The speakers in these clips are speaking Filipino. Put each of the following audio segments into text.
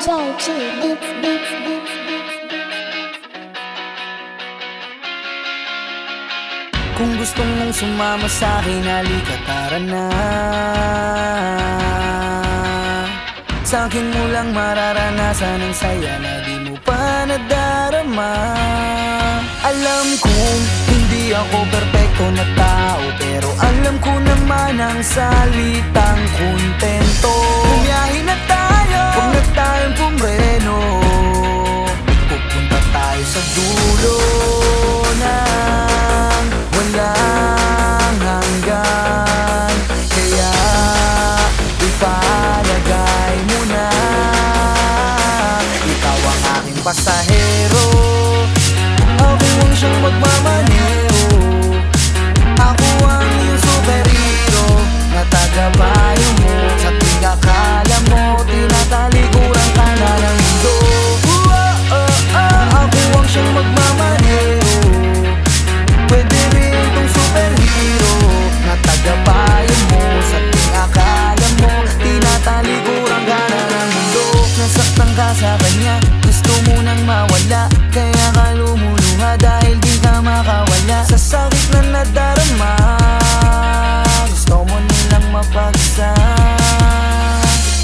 Kung gusto mong sumama sa'kin, halika tara na. Sa'kin mo lang mararanasan ang saya na di mo pa nadarama. Alam kong hindi ako perpekto na tao, pero alam ko naman ang salitang kontento. Bumiyahin na tayo, huwag na tayong pumreno. Pupunta tayo sa dulo ng walang hanggan. Kaya ipalagay mo na, ikaw ang aking pasahero, ako ang siyang magmamaneho. Ako ang iyong superhero na tagabayo mo. Sa tuwing akala mo tinatalikuran ka na ng mundo, ako ang siyang magmamaneho. Pwede rin itong superhero na tagabayo mo. Sa tuwing akala mo tinatalikuran ka na ng mundo. Nasaktan ka sa kanya, gusto mo nang mawala, kaya ka lumuluha dahil di ka makawala sa sakit na nadarama. Gusto mo nilang mapagsa.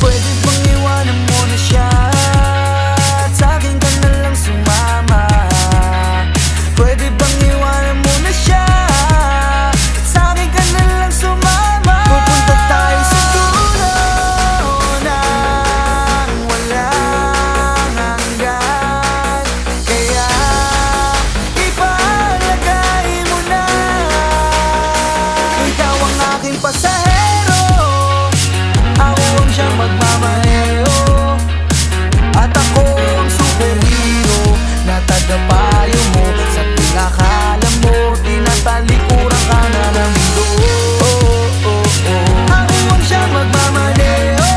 Pwede bang iwanan mo na siya at sa'kin ka na lang sumama? Pwede bang iwanan mo na siya at sa'kin ka na lang sumama? Pupunta tayo sa dulo ng walang hanggan. Kaya ipalagay mo na, ikaw ang aking pasahero, ako ang siyang magmamaneho. At ako ang superhero na tagapayo mo. Sa tuwing akala mo tinatalikuran ka na ng mundo, ako ang siyang magmamaneho.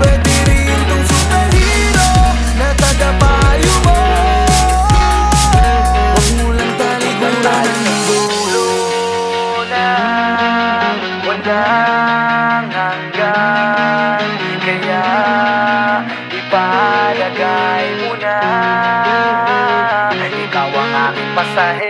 Pwede rin itong superhero na tagapayo mo. Huwag mo lang talikuran ng dulo ng walang hanggan. Kaya ipalagay mo na, ikaw ang aking pasahero.